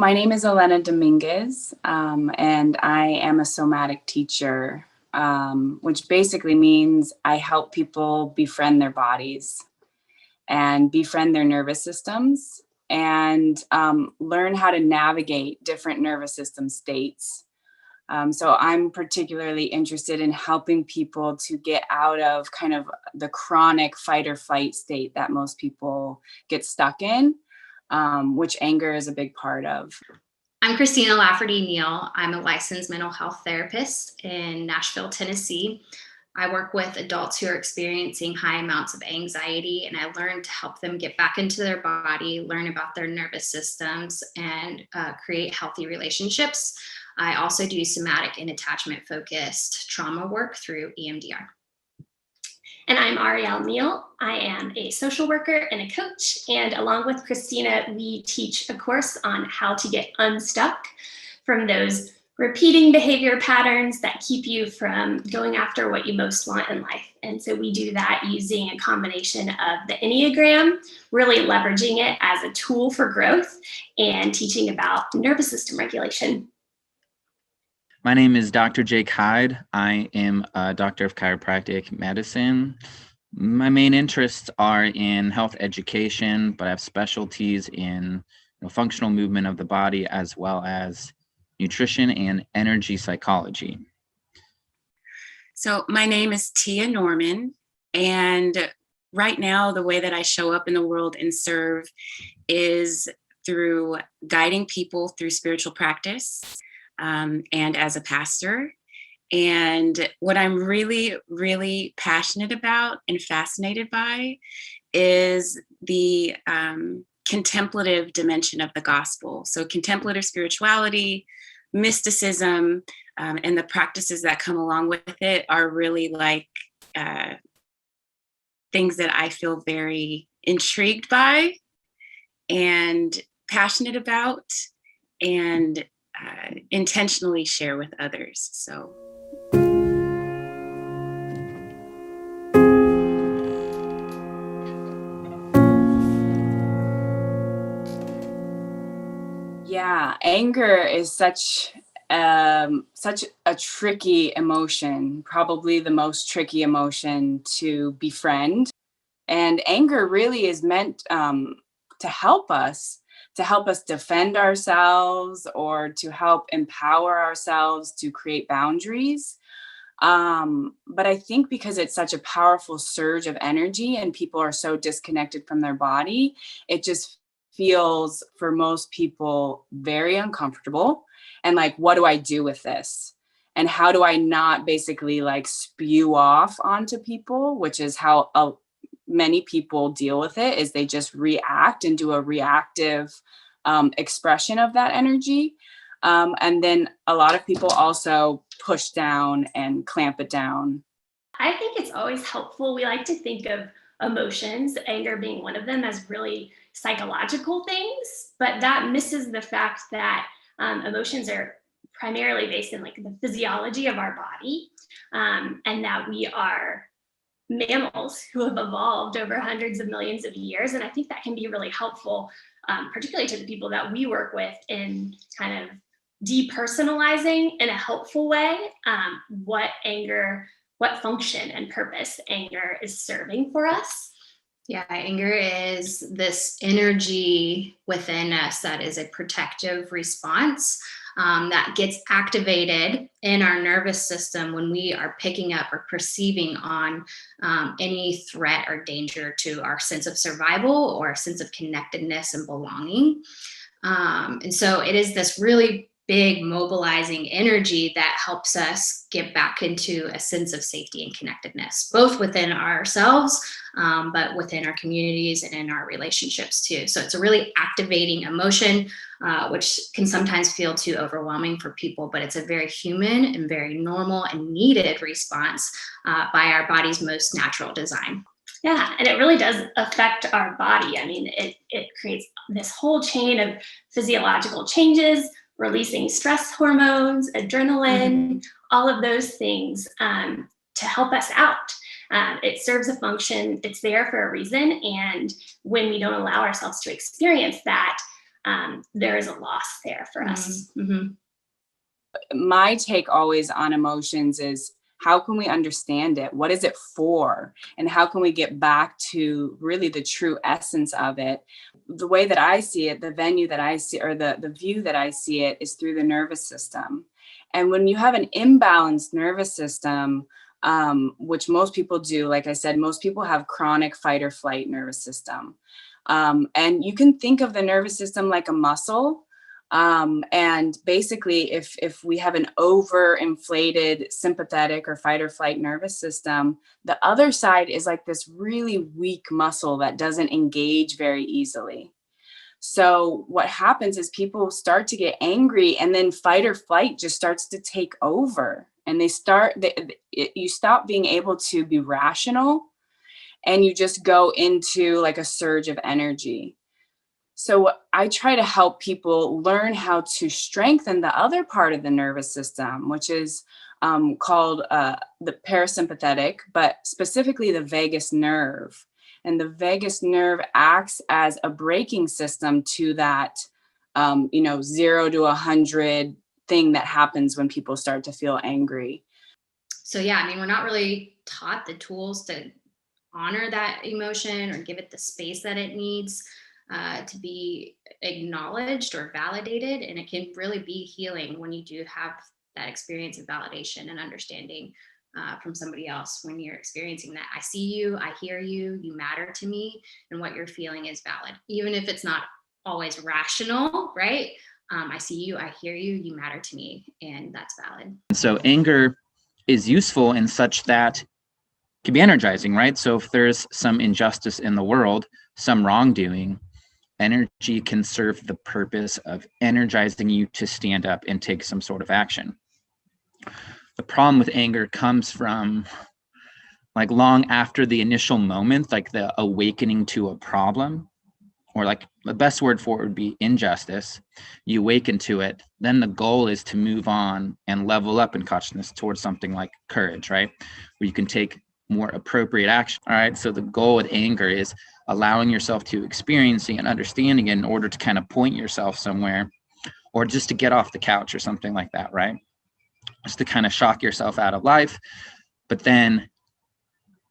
my name is Elena Dominguez, and I am a somatic teacher, which basically means I help people befriend their bodies and befriend their nervous systems and learn how to navigate different nervous system states. So I'm particularly interested in helping people to get out of kind of the chronic fight or flight state that most people get stuck in, which anger is a big part of. I'm Christina Lafferty-Neal. I'm a licensed mental health therapist in Nashville, Tennessee. I work with adults who are experiencing high amounts of anxiety, and I learn to help them get back into their body, learn about their nervous systems, and create healthy relationships. I also do somatic and attachment-focused trauma work through EMDR. And I'm Arielle Neal. I am a social worker and a coach. And along with Christina, we teach a course on how to get unstuck from those repeating behavior patterns that keep you from going after what you most want in life. And so we do that using a combination of the Enneagram, really leveraging it as a tool for growth, and teaching about nervous system regulation. My name is Dr. Jake Hyde. I am a doctor of chiropractic medicine. My main interests are in health education, but I have specialties in functional movement of the body, as well as nutrition and energy psychology. So my name is Tia Norman, and right now the way that I show up in the world and serve is through guiding people through spiritual practice. And as a pastor. And what I'm really, really passionate about and fascinated by is the contemplative dimension of the gospel. So contemplative spirituality, mysticism, and the practices that come along with it are really like things that I feel very intrigued by and passionate about, and intentionally share with others. So yeah, anger is such a tricky emotion, probably the most tricky emotion to befriend. And anger really is meant to help us defend ourselves, or to help empower ourselves to create boundaries. But I think because it's such a powerful surge of energy and people are so disconnected from their body, it just feels for most people very uncomfortable. And like, what do I do with this? And how do I not basically like spew off onto people, which is how many people deal with it, is they just react and do a reactive expression of that energy. And then a lot of people also push down and clamp it down. I think it's always helpful. We like to think of emotions, anger being one of them, as really psychological things, but that misses the fact that emotions are primarily based in like the physiology of our body, and that we are mammals who have evolved over hundreds of millions of years. And I think that can be really helpful, particularly to the people that we work with, in kind of depersonalizing in a helpful way what function and purpose anger is serving for us. Yeah, anger is this energy within us that is a protective response that gets activated in our nervous system when we are picking up or perceiving on any threat or danger to our sense of survival or a sense of connectedness and belonging. And so it is this really big mobilizing energy that helps us get back into a sense of safety and connectedness, both within ourselves, but within our communities and in our relationships too. So it's a really activating emotion, which can sometimes feel too overwhelming for people, but it's a very human and very normal and needed response by our body's most natural design. Yeah, and it really does affect our body. I mean, it creates this whole chain of physiological changes, releasing stress hormones, adrenaline, all of those things to help us out. It serves a function, it's there for a reason. And when we don't allow ourselves to experience that, there is a loss there for us. Mm-hmm. My take always on emotions is, how can we understand it? What is it for? And how can we get back to really the true essence of it? The way that I see it, the venue that I see, or the view that I see it, is through the nervous system. And when you have an imbalanced nervous system, which most people do, like I said, most people have chronic fight or flight nervous system. And you can think of the nervous system like a muscle. And basically, if we have an overinflated sympathetic or fight or flight nervous system, the other side is like this really weak muscle that doesn't engage very easily. So what happens is people start to get angry, and then fight or flight just starts to take over, and you stop being able to be rational, and you just go into like a surge of energy. So I try to help people learn how to strengthen the other part of the nervous system, which is called the parasympathetic, but specifically the vagus nerve. And the vagus nerve acts as a braking system to that, 0 to 100 thing that happens when people start to feel angry. So yeah, I mean, we're not really taught the tools to honor that emotion or give it the space that it needs to be acknowledged or validated. And it can really be healing when you do have that experience of validation and understanding from somebody else, when you're experiencing that. I see you, I hear you, you matter to me, and what you're feeling is valid, even if it's not always rational, right? I see you, I hear you, you matter to me, and that's valid. So anger is useful in such that it can be energizing, right? So if there's some injustice in the world, some wrongdoing, energy can serve the purpose of energizing you to stand up and take some sort of action. The problem with anger comes from like long after the initial moment, like the awakening to a problem, or like the best word for it would be injustice. You awaken to it, then the goal is to move on and level up in consciousness towards something like courage, right? Where you can take more appropriate action. All right. So the goal with anger is allowing yourself to experiencing and understanding it in order to kind of point yourself somewhere, or just to get off the couch or something like that, right? Just to kind of shock yourself out of life. But then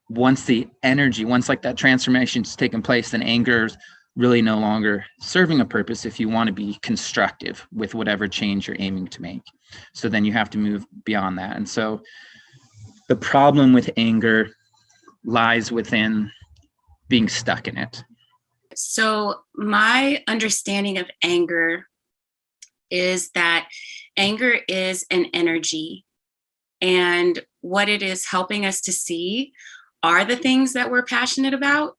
once like that transformation's taken place, then anger's really no longer serving a purpose if you want to be constructive with whatever change you're aiming to make. So then you have to move beyond that. And so the problem with anger lies within being stuck in it. So my understanding of anger is that anger is an energy, and what it is helping us to see are the things that we're passionate about.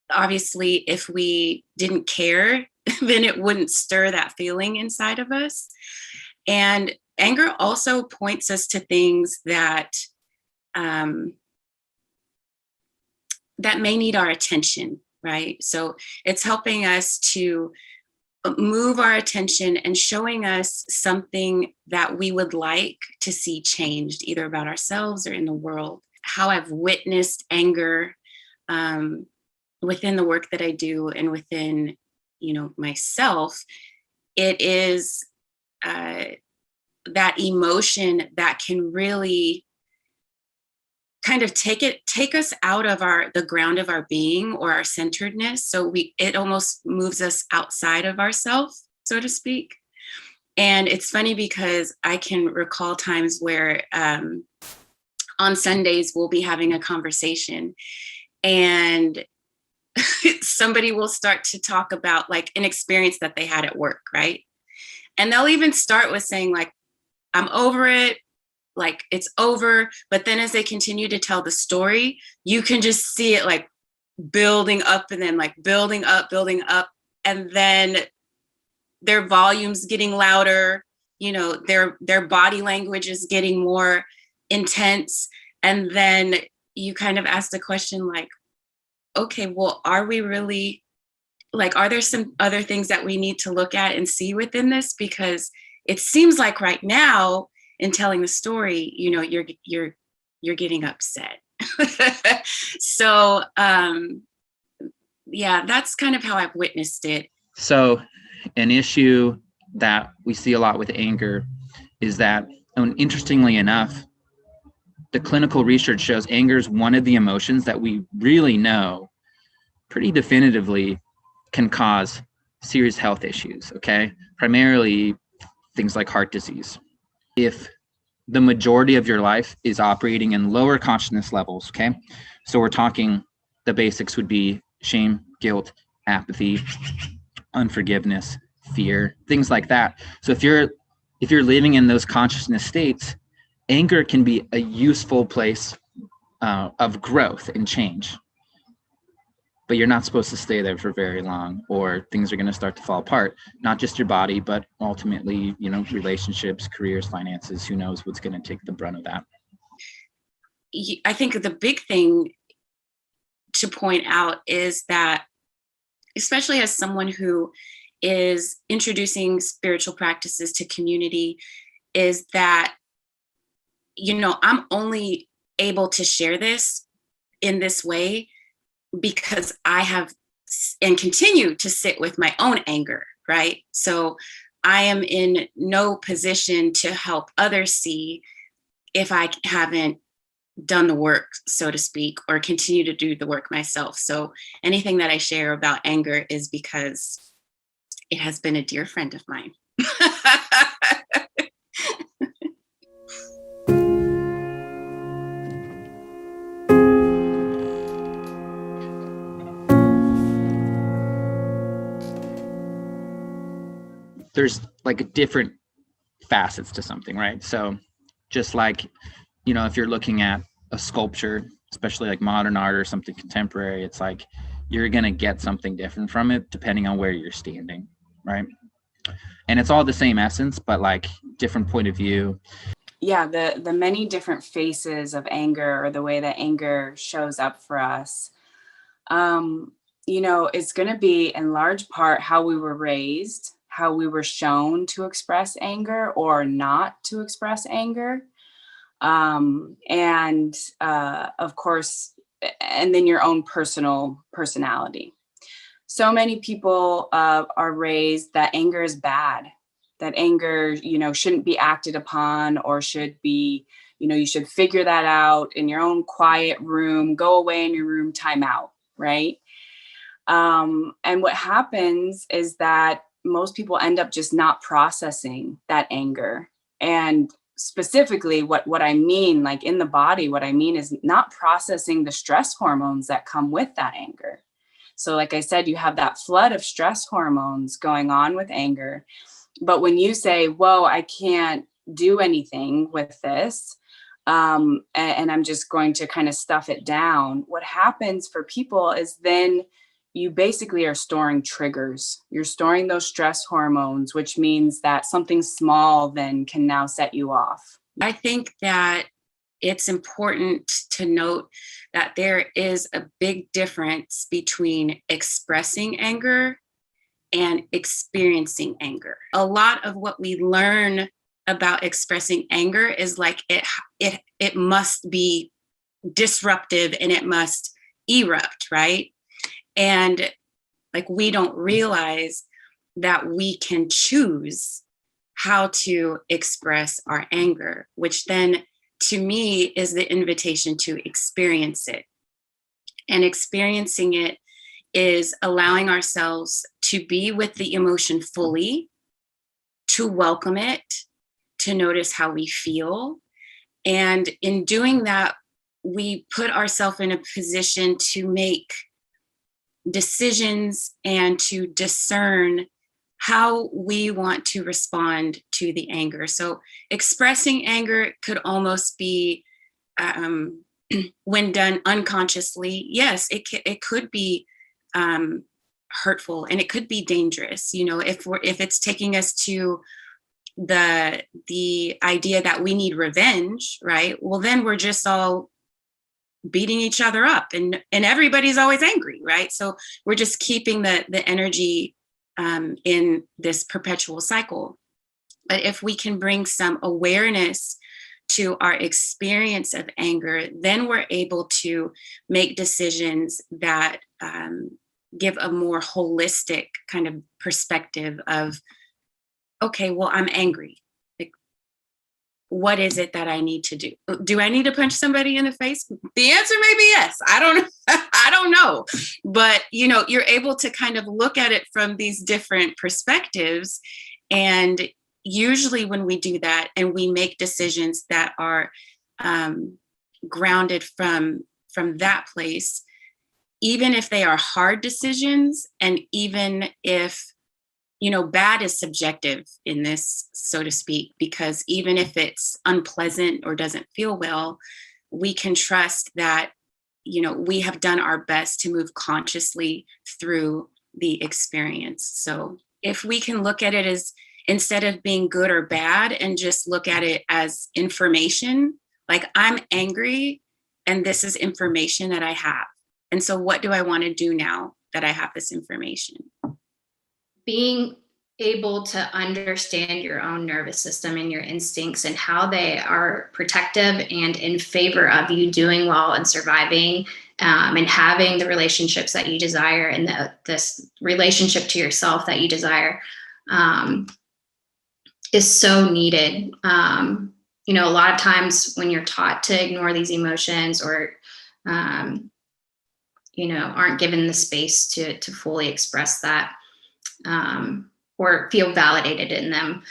Obviously, if we didn't care, then it wouldn't stir that feeling inside of us. And anger also points us to things that that may need our attention, right? So it's helping us to move our attention and showing us something that we would like to see changed, either about ourselves or in the world. How I've witnessed anger within the work that I do and within, myself, it is that emotion that can really kind of take us out of the ground of our being or our centeredness. So it almost moves us outside of ourselves, so to speak. And it's funny because I can recall times where on Sundays we'll be having a conversation and somebody will start to talk about like an experience that they had at work, right? And they'll even start with saying like, I'm over it, like it's over. But then as they continue to tell the story, you can just see it like building up and then like building up. And then their volume's getting louder, their body language is getting more intense. And then you kind of ask the question like, okay, well, are we really like, are there some other things that we need to look at and see within this? Because it seems like right now in telling the story, you're getting upset. So yeah, that's kind of how I've witnessed it. So an issue that we see a lot with anger is that, and interestingly enough, the clinical research shows anger is one of the emotions that we really know pretty definitively can cause serious health issues, okay? Primarily things like heart disease. If the majority of your life is operating in lower consciousness levels, okay? So we're talking, the basics would be shame, guilt, apathy, unforgiveness, fear, things like that. So if you're living in those consciousness states, anger can be a useful place of growth and change. But you're not supposed to stay there for very long, or things are going to start to fall apart. Not just your body, but ultimately, relationships, careers, finances. Who knows what's going to take the brunt of that? I think the big thing to point out is that, especially as someone who is introducing spiritual practices to community, is that, I'm only able to share this in this way because I have and continue to sit with my own anger, right? So I am in no position to help others see if I haven't done the work, so to speak, or continue to do the work myself. So anything that I share about anger is because it has been a dear friend of mine. There's like different facets to something, right? So just like, if you're looking at a sculpture, especially like modern art or something contemporary, it's like you're going to get something different from it depending on where you're standing, right? And it's all the same essence, but like different point of view. Yeah, the many different faces of anger, or the way that anger shows up for us, it's going to be in large part how we were raised, how we were shown to express anger or not to express anger. Of course, and then your own personality. So many people are raised that anger is bad, that anger, shouldn't be acted upon, or should be, you should figure that out in your own quiet room, go away in your room, time out, right? And what happens is that most people end up just not processing that anger. And specifically what I mean, like in the body, what I mean is not processing the stress hormones that come with that anger. So like I said, you have that flood of stress hormones going on with anger. But when you say, whoa, I can't do anything with this, and I'm just going to kind of stuff it down, what happens for people is then you basically are storing triggers. You're storing those stress hormones, which means that something small then can now set you off. I think that it's important to note that there is a big difference between expressing anger and experiencing anger. A lot of what we learn about expressing anger is like it must be disruptive and it must erupt, right? And like we don't realize that we can choose how to express our anger, which then to me is the invitation to experience it. And experiencing it is allowing ourselves to be with the emotion fully, to welcome it, to notice how we feel. And in doing that, we put ourselves in a position to make decisions and to discern how we want to respond to the anger. So expressing anger could almost be, when done unconsciously, yes, it could be hurtful and it could be dangerous. If it's taking us to the idea that we need revenge, right? Well, then we're just all beating each other up and everybody's always angry, right? So we're just keeping the energy in this perpetual cycle. But if we can bring some awareness to our experience of anger, then we're able to make decisions that give a more holistic kind of perspective of, okay, well, I'm angry. Like, what is it that I need to do? Do I need to punch somebody in the face? The answer may be yes. I don't know. But, you're able to kind of look at it from these different perspectives. And usually when we do that and we make decisions that are grounded from that place, even if they are hard decisions, and even if, bad is subjective in this, so to speak, because even if it's unpleasant or doesn't feel well, we can trust that, we have done our best to move consciously through the experience. So if we can look at it as, instead of being good or bad, and just look at it as information, like, I'm angry and this is information that I have. And so what do I want to do now that I have this information? Being able to understand your own nervous system and your instincts and how they are protective and in favor of you doing well and surviving, and having the relationships that you desire, and this relationship to yourself that you desire, is so needed. A lot of times when you're taught to ignore these emotions, or aren't given the space to fully express that, or feel validated in them.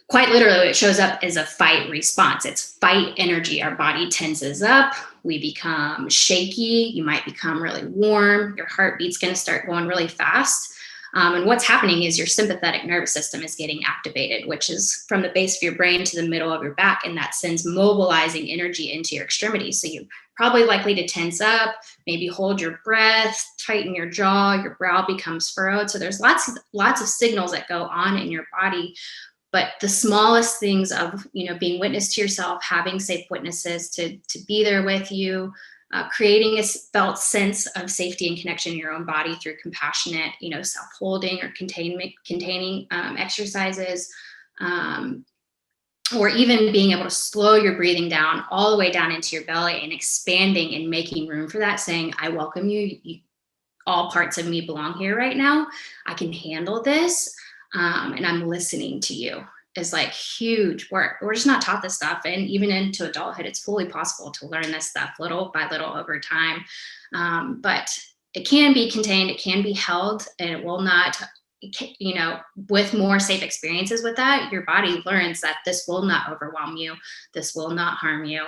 Quite literally, it shows up as a fight response. It's fight energy. Our body tenses up. We become shaky. You might become really warm. Your heartbeat's going to start going really fast. And what's happening is your sympathetic nervous system is getting activated, which is from the base of your brain to the middle of your back. And that sends mobilizing energy into your extremities. So you're probably likely to tense up, maybe hold your breath, tighten your jaw, your brow becomes furrowed. So there's lots of signals that go on in your body. But the smallest things of, being witness to yourself, having safe witnesses to be there with you, creating a felt sense of safety and connection in your own body through compassionate, self-holding or containing exercises, or even being able to slow your breathing down all the way down into your belly and expanding and making room for that, saying, I welcome you. All parts of me belong here right now. I can handle this. And I'm listening to you, is like huge work. We're just not taught this stuff. And even into adulthood, it's fully possible to learn this stuff little by little over time. But it can be contained, it can be held, and it will not, with more safe experiences with that, your body learns that this will not overwhelm you. This will not harm you.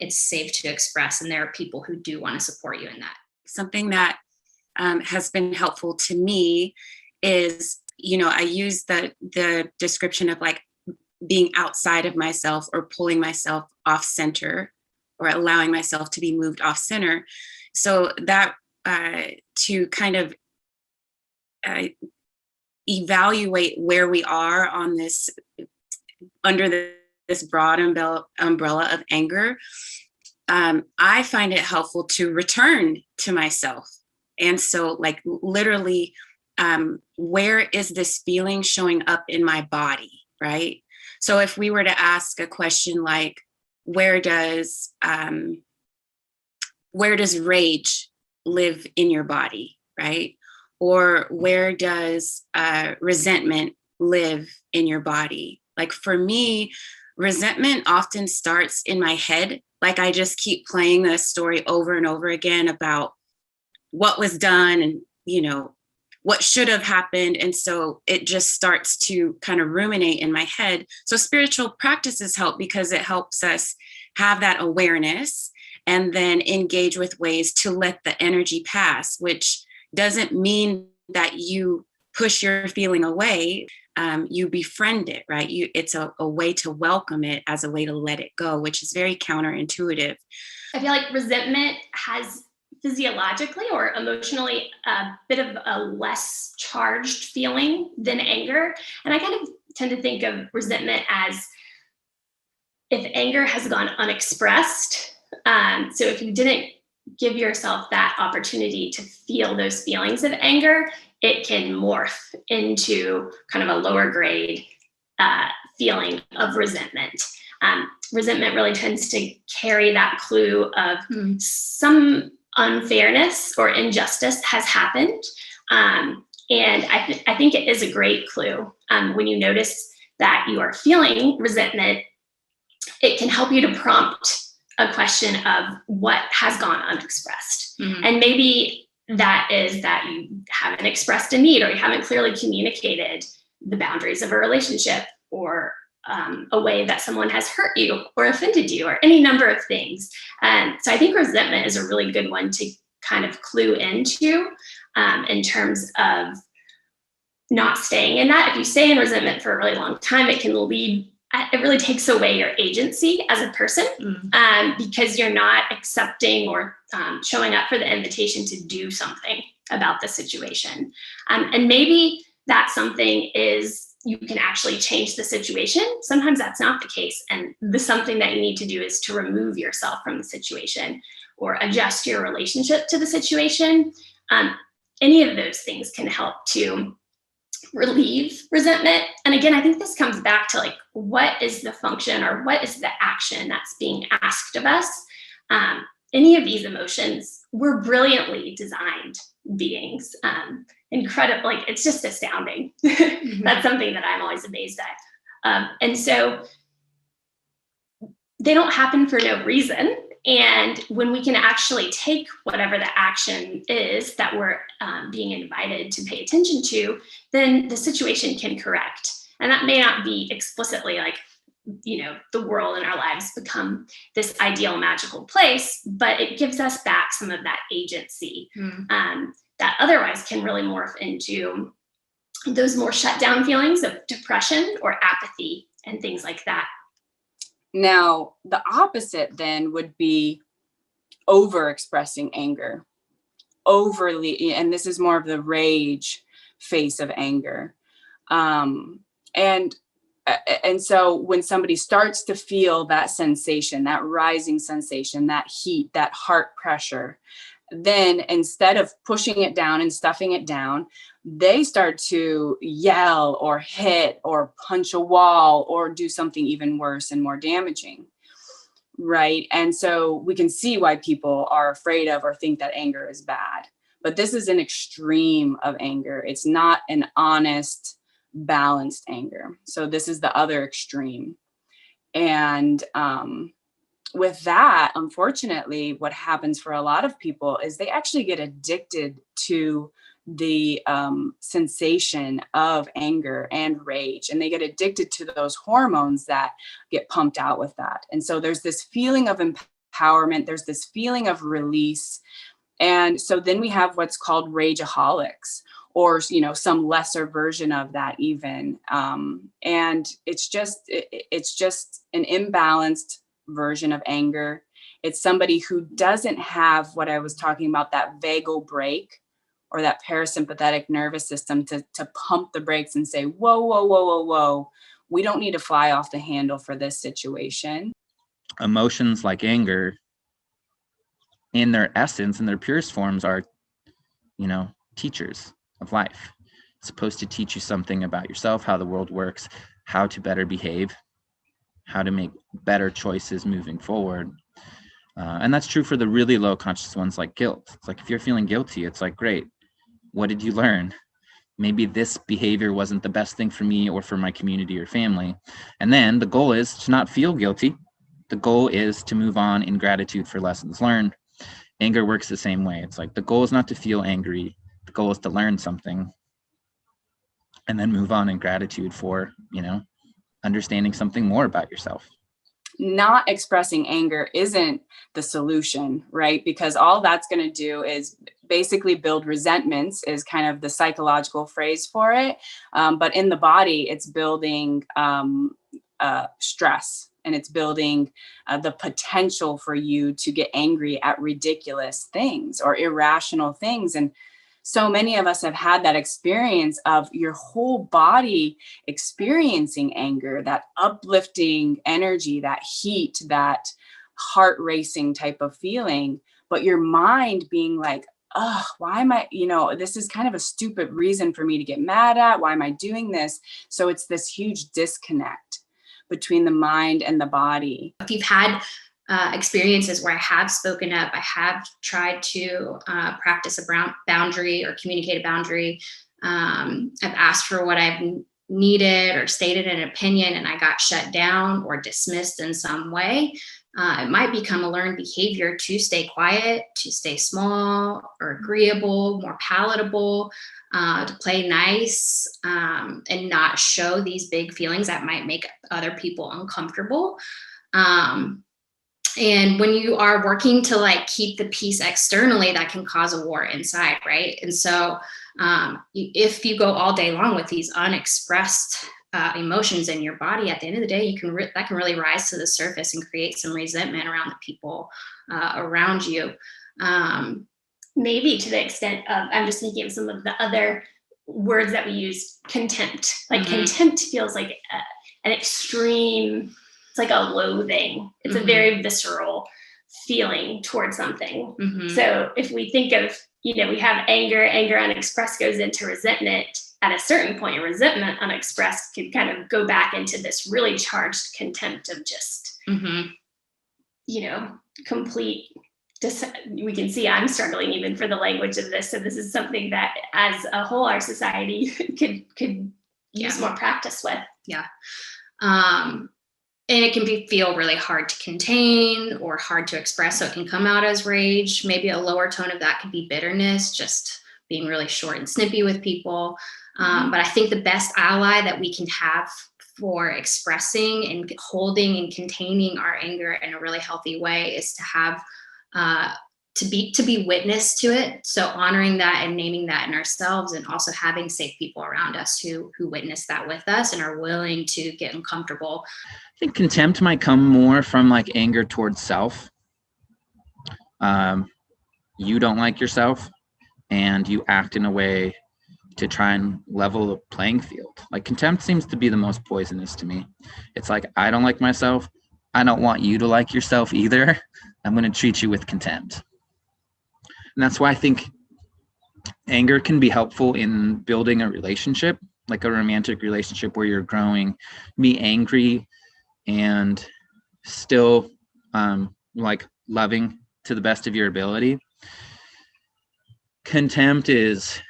It's safe to express. And there are people who do want to support you in that. Something that has been helpful to me is, I use the description of like being outside of myself, or pulling myself off center, or allowing myself to be moved off center. So that to kind of evaluate where we are on this, under this broad umbrella of anger, I find it helpful to return to myself. And so, like, literally, where is this feeling showing up in my body, right? So if we were to ask a question like, where does rage live in your body, right? Or where does resentment live in your body? Like, for me, resentment often starts in my head. Like, I just keep playing the story over and over again about what was done and, what should have happened. And so it just starts to kind of ruminate in my head. So spiritual practices help, because it helps us have that awareness and then engage with ways to let the energy pass, which doesn't mean that you push your feeling away. You befriend it, right? It's a way to welcome it, as a way to let it go, which is very counterintuitive. I feel like resentment has physiologically or emotionally a bit of a less charged feeling than anger. And I kind of tend to think of resentment as if anger has gone unexpressed. So if you didn't give yourself that opportunity to feel those feelings of anger, it can morph into kind of a lower grade feeling of resentment. Resentment really tends to carry that clue of some unfairness or injustice has happened. And I think it is a great clue. When you notice that you are feeling resentment, it can help you to prompt a question of what has gone unexpressed. Mm-hmm. And maybe that is that you haven't expressed a need, or you haven't clearly communicated the boundaries of a relationship, or a way that someone has hurt you or offended you, or any number of things. So I think resentment is a really good one to kind of clue into, in terms of not staying in that. If you stay in resentment for a really long time, it really takes away your agency as a person, because you're not accepting or showing up for the invitation to do something about the situation. And maybe that something is you can actually change the situation. Sometimes that's not the case. And the something that you need to do is to remove yourself from the situation or adjust your relationship to the situation. Any of those things can help to relieve resentment. And again, I think this comes back to like, what is the function or what is the action that's being asked of us? Any of these emotions, we're brilliantly designed beings. Incredible, like it's just astounding. Mm-hmm. That's something that I'm always amazed at. And so they don't happen for no reason. And when we can actually take whatever the action is that we're being invited to pay attention to, then the situation can correct. And that may not be explicitly like, the world and our lives become this ideal, magical place, but it gives us back some of that agency that otherwise can really morph into those more shut down feelings of depression or apathy and things like that. Now, the opposite then would be over expressing anger, overly, and this is more of the rage face of anger. And so when somebody starts to feel that sensation, that rising sensation, that heat, that heart pressure, then instead of pushing it down and stuffing it down, they start to yell or hit or punch a wall or do something even worse and more damaging, right? And so we can see why people are afraid of or think that anger is bad. But this is an extreme of anger. It's not an honest, balanced anger. So this is the other extreme. And with that, unfortunately, what happens for a lot of people is they actually get addicted to the sensation of anger and rage, and they get addicted to those hormones that get pumped out with that. And so there's this feeling of empowerment, there's this feeling of release. And so then we have what's called rageaholics, or some lesser version of that even. And it's just an imbalanced version of anger. It's somebody who doesn't have what I was talking about, that vagal brake or that parasympathetic nervous system to pump the brakes and say, whoa, whoa, whoa, whoa, whoa. We don't need to fly off the handle for this situation. Emotions like anger, in their essence, in their purest forms, are, teachers of life. It's supposed to teach you something about yourself, how the world works, how to better behave, how to make better choices moving forward. And that's true for the really low conscious ones, like guilt. It's like, if you're feeling guilty, it's like, great, what did you learn? Maybe this behavior wasn't the best thing for me or for my community or family. And then the goal is to not feel guilty. The goal is to move on in gratitude for lessons learned. Anger works the same way. It's like, the goal is not to feel angry. The goal is to learn something and then move on in gratitude for, understanding something more about yourself. Not expressing anger isn't the solution, right? Because all that's going to do is basically build resentments, is kind of the psychological phrase for it. But in the body, it's building stress, and it's building the potential for you to get angry at ridiculous things or irrational things. And so many of us have had that experience of your whole body experiencing anger, that uplifting energy, that heat, that heart racing type of feeling, but your mind being like, oh, why am I, this is kind of a stupid reason for me to get mad at. Why am I doing this? So it's this huge disconnect between the mind and the body. If you've had experiences where I have spoken up. I have tried to practice a boundary or communicate a boundary. I've asked for what I've needed or stated an opinion and I got shut down or dismissed in some way. It might become a learned behavior to stay quiet, to stay small or agreeable, more palatable, to play nice, and not show these big feelings that might make other people uncomfortable. And when you are working to like keep the peace externally, that can cause a war inside, right? And so if you go all day long with these unexpressed emotions in your body, at the end of the day, that can really rise to the surface and create some resentment around the people around you. Maybe to the extent of, I'm just thinking of some of the other words that we use, contempt. Like contempt feels like an extreme, it's like a loathing. It's a very visceral feeling towards something. So if we think of, we have anger unexpressed goes into resentment. At a certain point, resentment unexpressed could kind of go back into this really charged contempt of just, complete. We can see I'm struggling even for the language of this. So this is something that as a whole, our society could use more practice with. Yeah. And it can feel really hard to contain or hard to express. So it can come out as rage. Maybe a lower tone of that could be bitterness, just being really short and snippy with people. But I think the best ally that we can have for expressing and holding and containing our anger in a really healthy way is to have to be witness to it. So honoring that and naming that in ourselves, and also having safe people around us who witness that with us and are willing to get uncomfortable. I think contempt might come more from like anger towards self. You don't like yourself and you act in a way to try and level the playing field. Like contempt seems to be the most poisonous to me. It's like, I don't like myself. I don't want you to like yourself either. I'm going to treat you with contempt. And that's why I think anger can be helpful in building a relationship, like a romantic relationship where you're growing. Be angry and still like loving to the best of your ability. Contempt is,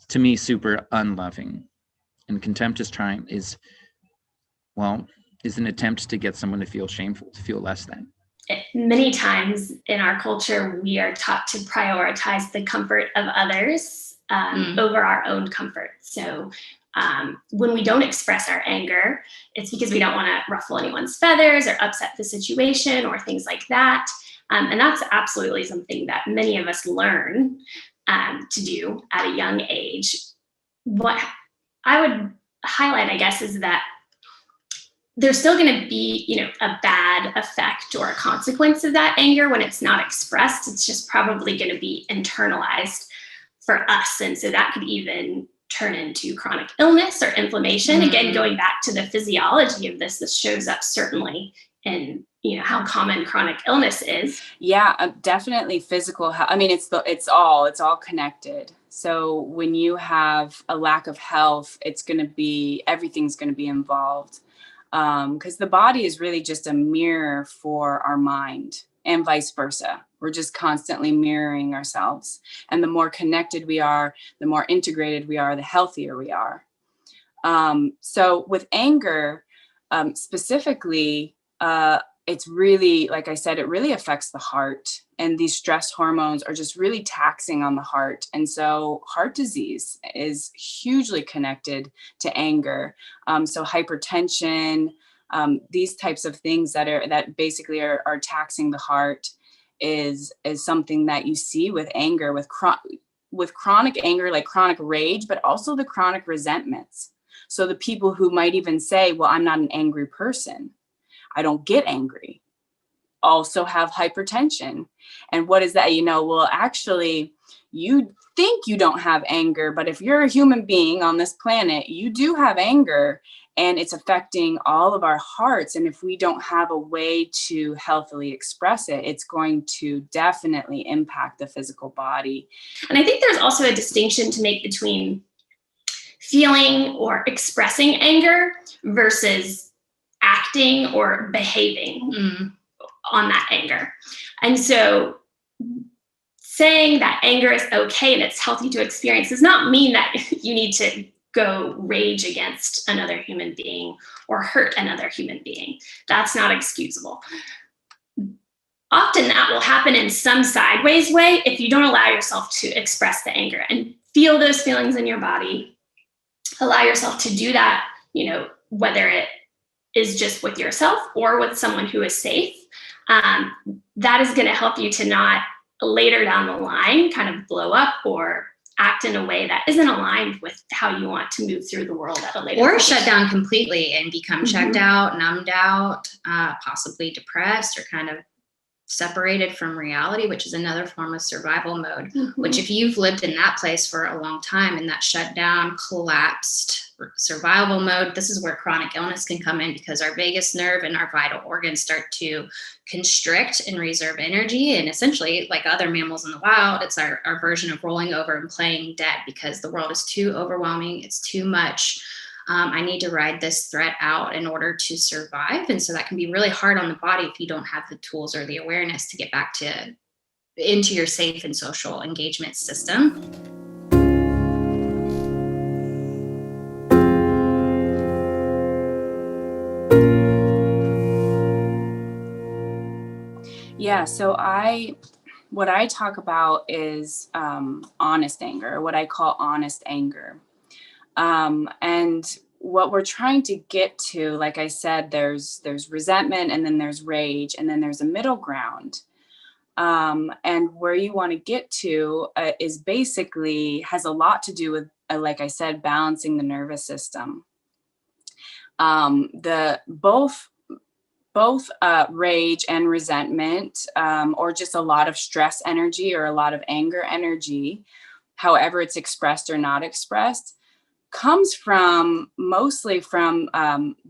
to me, super unloving. And contempt is an attempt to get someone to feel shameful, to feel less than. Many times in our culture, we are taught to prioritize the comfort of others over our own comfort. So when we don't express our anger, it's because we don't want to ruffle anyone's feathers or upset the situation or things like that. And that's absolutely something that many of us learn to do at a young age. What I would highlight, I guess, is that there's still going to be, a bad effect or a consequence of that anger when it's not expressed. It's just probably going to be internalized for us. And so that could even turn into chronic illness or inflammation. Again, going back to the physiology of this shows up certainly in, how common chronic illness is. Yeah, definitely physical health. I mean, it's all connected. So when you have a lack of health, everything's going to be involved. Because the body is really just a mirror for our mind, and vice versa. We're just constantly mirroring ourselves. And the more connected we are, the more integrated we are, the healthier we are. So with anger, specifically, it's really, like I said, it really affects the heart. And these stress hormones are just really taxing on the heart. And so heart disease is hugely connected to anger. So hypertension, these types of things that basically are taxing the heart is something that you see with anger, with chronic anger, like chronic rage, but also the chronic resentments. So the people who might even say, well, I'm not an angry person, I don't get angry, also have hypertension. And what is that? Well, actually, you think you don't have anger, but if you're a human being on this planet, you do have anger, and it's affecting all of our hearts. And if we don't have a way to healthily express it, it's going to definitely impact the physical body. And I think there's also a distinction to make between feeling or expressing anger versus acting or behaving on that anger. And so saying that anger is okay and it's healthy to experience does not mean that you need to go rage against another human being or hurt another human being. That's not excusable. Often that will happen in some sideways way if you don't allow yourself to express the anger and feel those feelings in your body. Allow yourself to do that, whether it is just with yourself or with someone who is safe. That is going to help you to not later down the line kind of blow up or act in a way that isn't aligned with how you want to move through the world at a later or point. shut down completely and become checked out, numbed out, possibly depressed or kind of separated from reality, which is another form of survival mode, which if you've lived in that place for a long time in that shut down, collapsed survival mode, this is where chronic illness can come in, because our vagus nerve and our vital organs start to constrict and reserve energy. And essentially, like other mammals in the wild, it's our version of rolling over and playing dead, because the world is too overwhelming. It's too much. I need to ride this threat out in order to survive. And so that can be really hard on the body if you don't have the tools or the awareness to get back into your safe and social engagement system. Yeah, so what I talk about is honest anger, what I call honest anger. And what we're trying to get to, like I said, there's resentment, and then there's rage, and then there's a middle ground. And where you want to get to is basically has a lot to do with, like I said, balancing the nervous system. Both rage and resentment, or just a lot of stress energy or a lot of anger energy, however it's expressed or not expressed, comes mostly from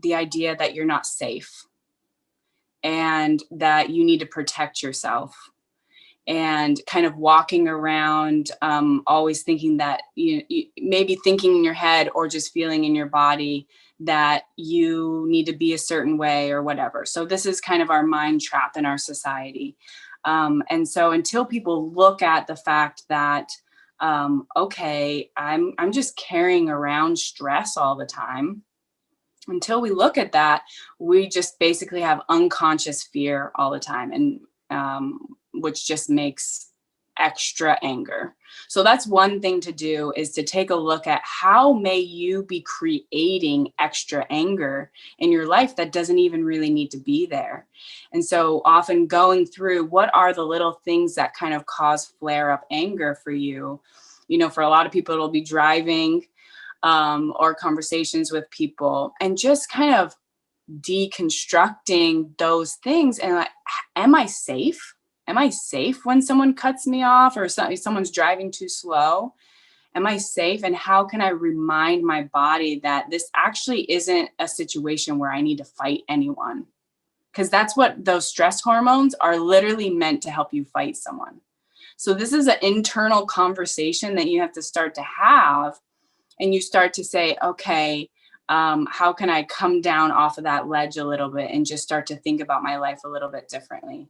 the idea that you're not safe and that you need to protect yourself, and kind of walking around always thinking that you maybe thinking in your head or just feeling in your body that you need to be a certain way or whatever. So this is kind of our mind trap in our society. And so until people look at the fact that okay, I'm just carrying around stress all the time. Until we look at that, we just basically have unconscious fear all the time, and which just makes extra anger. So that's one thing to do, is to take a look at how may you be creating extra anger in your life that doesn't even really need to be there. And so often going through what are the little things that kind of cause flare up anger for you. For a lot of people, it'll be driving or conversations with people, and just kind of deconstructing those things. And like, am I safe? Am I safe when someone cuts me off or someone's driving too slow? Am I safe? And how can I remind my body that this actually isn't a situation where I need to fight anyone? Because that's what those stress hormones are literally meant to help you fight someone. So this is an internal conversation that you have to start to have. And you start to say, okay, how can I come down off of that ledge a little bit and just start to think about my life a little bit differently?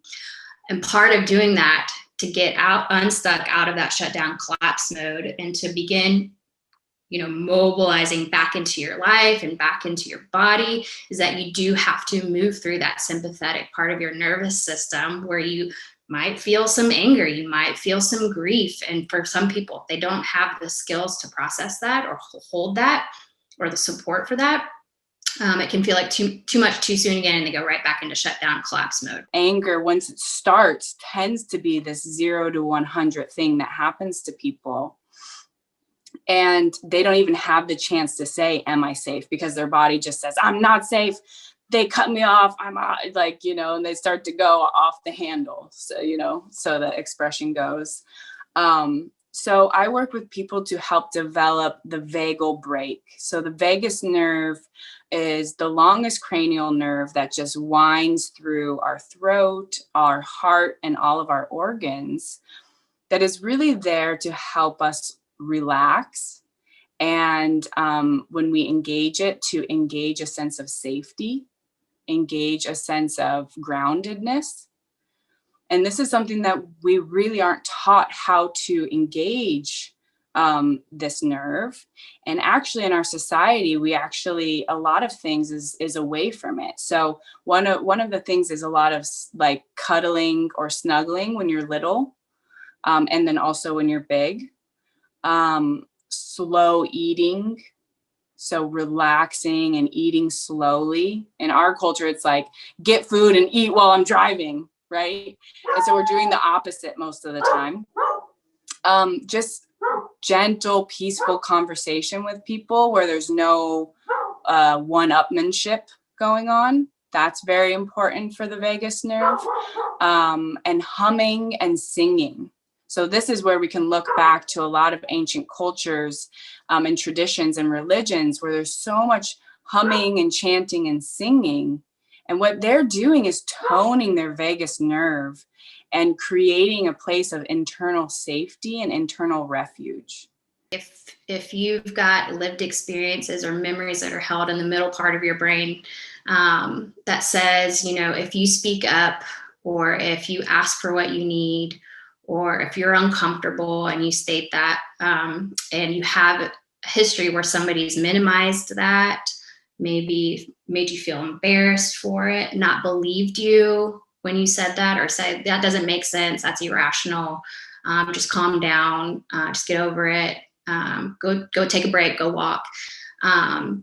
And part of doing that, to get unstuck out of that shutdown collapse mode and to begin, mobilizing back into your life and back into your body, is that you do have to move through that sympathetic part of your nervous system where you might feel some anger, you might feel some grief. And for some people, they don't have the skills to process that or hold that or the support for that. It can feel like too much too soon again, and they go right back into shutdown collapse mode. Anger, once it starts, tends to be this 0 to 100 thing that happens to people. And they don't even have the chance to say, am I safe? Because their body just says, I'm not safe. They cut me off. I'm and they start to go off the handle. So, so the expression goes. So I work with people to help develop the vagal brake. So the vagus nerve is the longest cranial nerve that just winds through our throat, our heart, and all of our organs, that is really there to help us relax. And when we engage it, to engage a sense of safety, engage a sense of groundedness. And this is something that we really aren't taught how to engage this nerve. And actually in our society, we actually, a lot of things is away from it. So one of the things is a lot of like cuddling or snuggling when you're little. And then also when you're big, slow eating. So relaxing and eating slowly. In our culture, it's like, get food and eat while I'm driving, right? And so we're doing the opposite most of the time. Just gentle, peaceful conversation with people where there's no one-upmanship going on. That's very important for the vagus nerve. And humming and singing. So this is where we can look back to a lot of ancient cultures and traditions and religions where there's so much humming and chanting and singing. And what they're doing is toning their vagus nerve and creating a place of internal safety and internal refuge. If you've got lived experiences or memories that are held in the middle part of your brain that says, if you speak up or if you ask for what you need, or if you're uncomfortable and you state that, and you have a history where somebody's minimized that, maybe made you feel embarrassed for it, not believed you when you said that, or said, that doesn't make sense, that's irrational, just calm down, just get over it, go take a break, go walk. That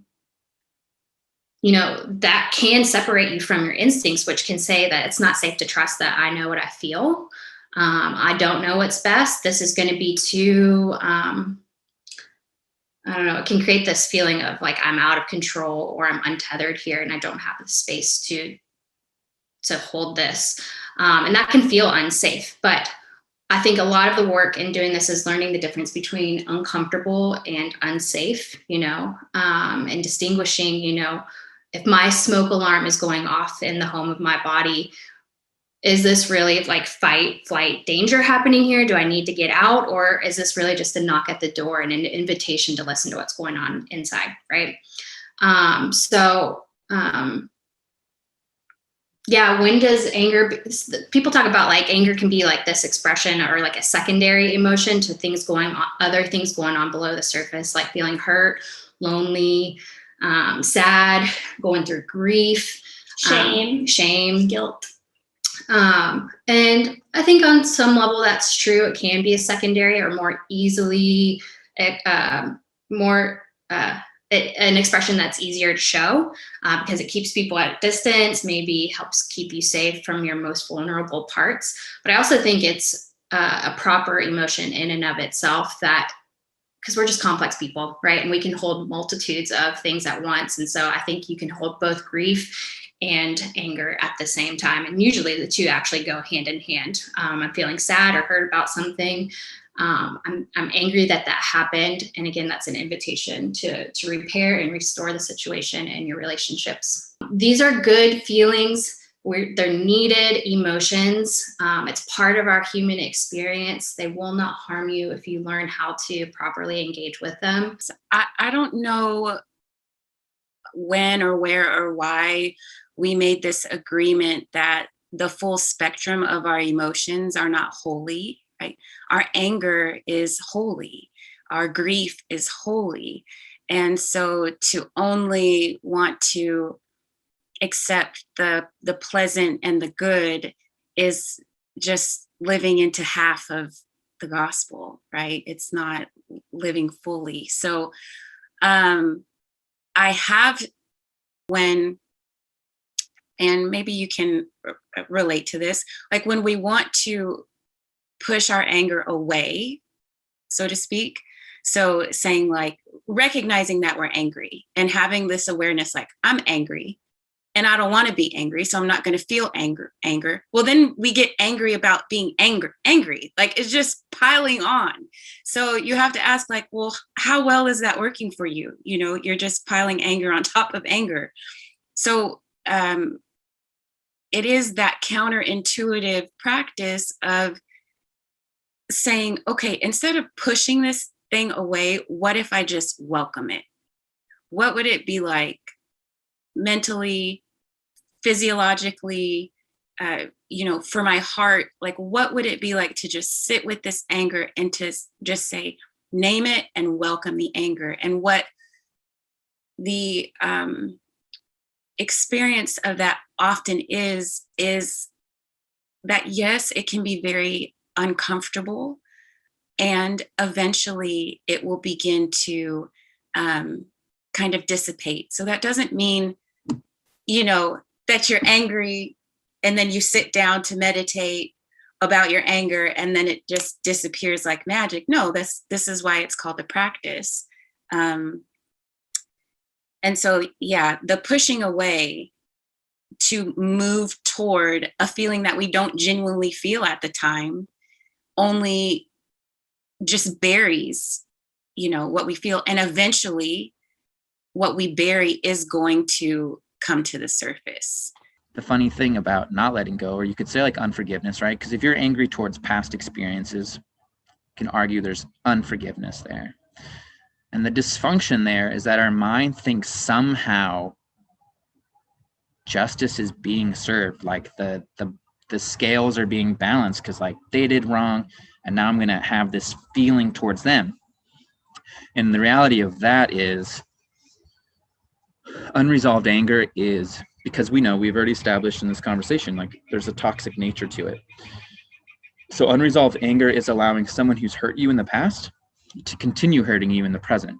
can separate you from your instincts, which can say that it's not safe to trust that I know what I feel. I don't know what's best. This is going to be too, I don't know, it can create this feeling of like I'm out of control or I'm untethered here and I don't have the space to hold this. And that can feel unsafe. But I think a lot of the work in doing this is learning the difference between uncomfortable and unsafe, and distinguishing, if my smoke alarm is going off in the home of my body, is this really like fight, flight, danger happening here? Do I need to get out? Or is this really just a knock at the door and an invitation to listen to what's going on inside, right? When does anger, people talk about like anger can be like this expression or like a secondary emotion to things going on, other things going on below the surface, like feeling hurt, lonely, sad, going through grief, shame, guilt. And I think on some level that's true. It can be a secondary or more easily, an expression that's easier to show because it keeps people at distance, maybe helps keep you safe from your most vulnerable parts. But I also think it's a proper emotion in and of itself, that because we're just complex people, right? And we can hold multitudes of things at once. And so I think you can hold both grief and anger at the same time. And usually the two actually go hand in hand. I'm feeling sad or hurt about something. I'm angry that happened. And again, that's an invitation to repair and restore the situation and your relationships. These are good feelings. They're needed emotions. It's part of our human experience. They will not harm you if you learn how to properly engage with them. So I don't know when or where or why we made this agreement that the full spectrum of our emotions are not holy, right? Our anger is holy. Our grief is holy. And so to only want to accept the pleasant and the good is just living into half of the gospel, right? It's not living fully. So I have and maybe you can relate to this, like when we want to push our anger away, so to speak. So saying like, recognizing that we're angry and having this awareness, like I'm angry and I don't want to be angry, so I'm not going to feel anger. Well, then we get angry about being angry. Like it's just piling on. So you have to ask like, well, how well is that working for you? You're just piling anger on top of anger. So it is that counterintuitive practice of saying, okay, instead of pushing this thing away, what if I just welcome it? What would it be like mentally, physiologically, for my heart, like, what would it be like to just sit with this anger and to just say, name it and welcome the anger? And what the experience of that often is that, yes, it can be very uncomfortable, and eventually it will begin to kind of dissipate. So that doesn't mean, that you're angry and then you sit down to meditate about your anger and then it just disappears like magic. No, this is why it's called a practice. And so, yeah, the pushing away to move toward a feeling that we don't genuinely feel at the time only just buries, what we feel. And eventually what we bury is going to come to the surface. The funny thing about not letting go, or you could say like unforgiveness, right? Because if you're angry towards past experiences, you can argue there's unforgiveness there. And the dysfunction there is that our mind thinks somehow justice is being served, like the scales are being balanced because like they did wrong and now I'm going to have this feeling towards them. And the reality of that is unresolved anger is, because we've already established in this conversation, like there's a toxic nature to it. So unresolved anger is allowing someone who's hurt you in the past to continue hurting you in the present.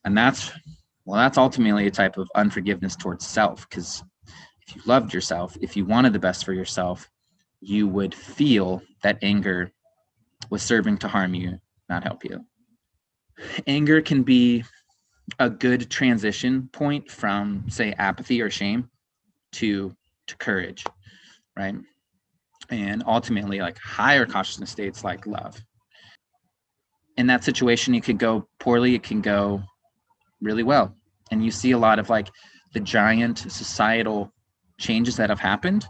And that's ultimately a type of unforgiveness towards self, because if you loved yourself, if you wanted the best for yourself, you would feel that anger was serving to harm you, not help you. Anger can be a good transition point from, say, apathy or shame to courage, right? And ultimately, like higher consciousness states like love. In that situation, it could go poorly, it can go really well. And you see a lot of like the giant societal changes that have happened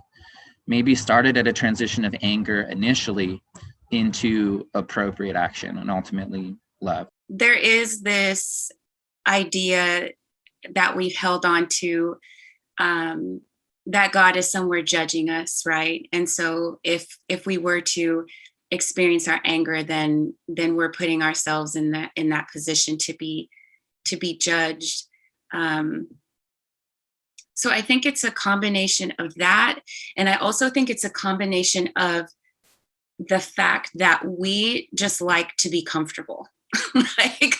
maybe started at a transition of anger initially into appropriate action and ultimately love. There is this idea that we've held on to, that God is somewhere judging us, right? And so if we were to experience our anger, then we're putting ourselves in that position to be judged. So I think it's a combination of that, and I also think it's a combination of the fact that we just like to be comfortable. Like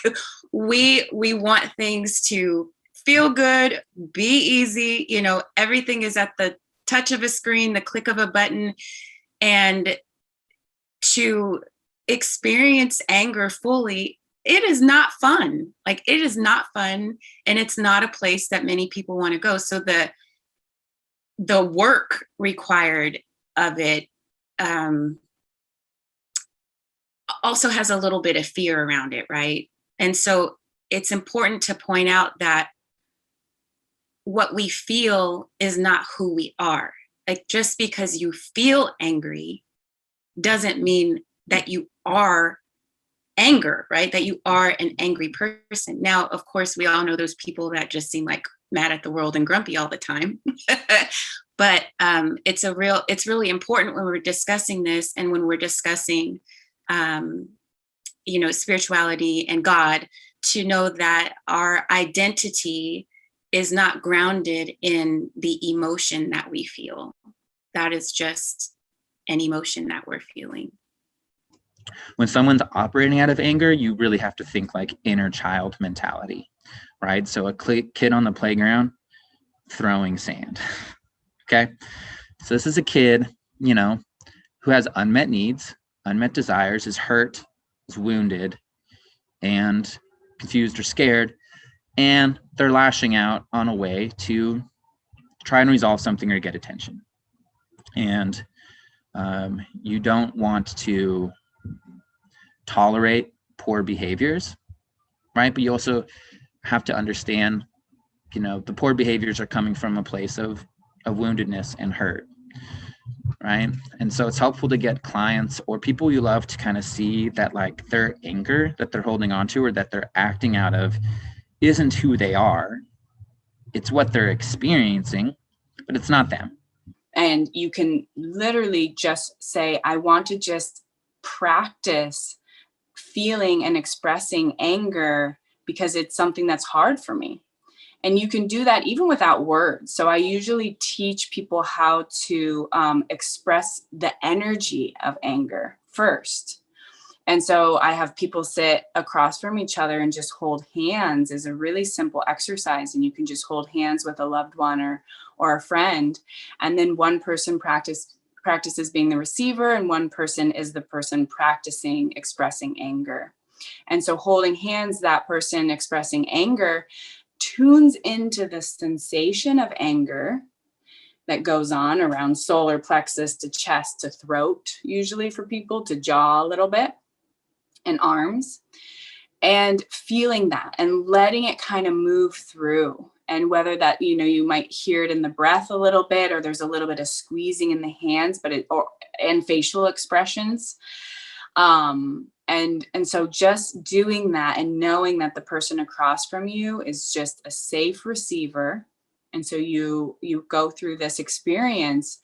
we want things to feel good, be easy, everything is at the touch of a screen, the click of a button. And to experience anger fully, it is not fun. Like it is not fun, and it's not a place that many people want to go. So the work required of it also has a little bit of fear around it, right? And so it's important to point out that what we feel is not who we are. Like just because you feel angry doesn't mean that you are anger, right? That you are an angry person. Now, of course, we all know those people that just seem like mad at the world and grumpy all the time. But it's really important when we're discussing this and when we're discussing spirituality and God, to know that our identity is not grounded in the emotion that we feel. That is just an emotion that we're feeling. When someone's operating out of anger, you really have to think like inner child mentality, right? So a kid on the playground throwing sand. Okay. So this is a kid, who has unmet needs, unmet desires, is hurt, is wounded, and confused or scared, and they're lashing out on a way to try and resolve something or get attention. And you don't want to tolerate poor behaviors, right? But you also have to understand, the poor behaviors are coming from a place of woundedness and hurt, right? And so it's helpful to get clients or people you love to kind of see that like their anger that they're holding on to or that they're acting out of isn't who they are. It's what they're experiencing, but it's not them. And you can literally just say, I want to just practice feeling and expressing anger because it's something that's hard for me. And you can do that even without words. So I usually teach people how to express the energy of anger first. And so I have people sit across from each other and just hold hands is a really simple exercise. And you can just hold hands with a loved one or a friend. And then one person practices being the receiver, and one person is the person practicing expressing anger. And so holding hands, that person expressing anger tunes into the sensation of anger that goes on around solar plexus to chest to throat, usually for people, to jaw a little bit, and arms, and feeling that and letting it kind of move through. And whether that, you might hear it in the breath a little bit, or there's a little bit of squeezing in the hands, and facial expressions. And so just doing that and knowing that the person across from you is just a safe receiver. And so you go through this experience.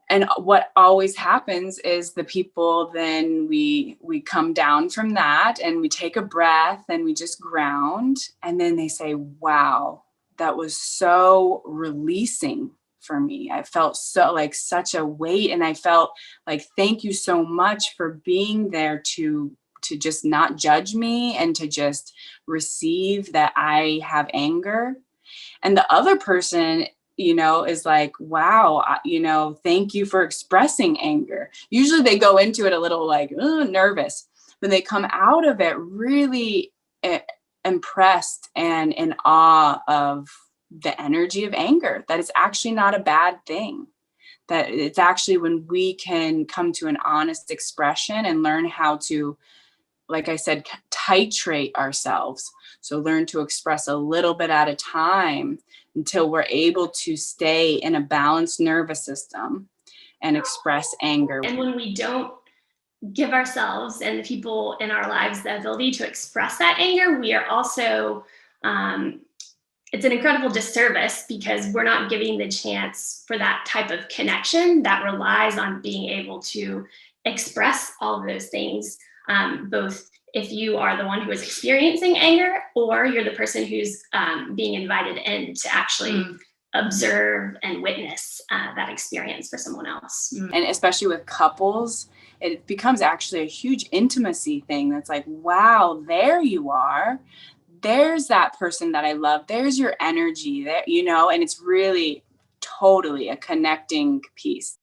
And what always happens is the people, then we come down from that and we take a breath and we just ground. And then they say, wow, that was so releasing for me. I felt such a weight, and I felt like, thank you so much for being there to just not judge me and to just receive that I have anger. And the other person, is like, wow, thank you for expressing anger. Usually they go into it a little like nervous, but they come out of it really impressed and in awe of the energy of anger, that it's actually not a bad thing, that it's actually when we can come to an honest expression and learn how to, like I said, titrate ourselves. So learn to express a little bit at a time until we're able to stay in a balanced nervous system and express anger. And when we don't give ourselves and the people in our lives the ability to express that anger, we are also, it's an incredible disservice, because we're not giving the chance for that type of connection that relies on being able to express all of those things, both if you are the one who is experiencing anger, or you're the person who's being invited in to actually observe and witness that experience for someone else. And especially with couples, it becomes actually a huge intimacy thing. That's like, wow, there you are. There's that person that I love. There's your energy there, and it's really totally a connecting piece.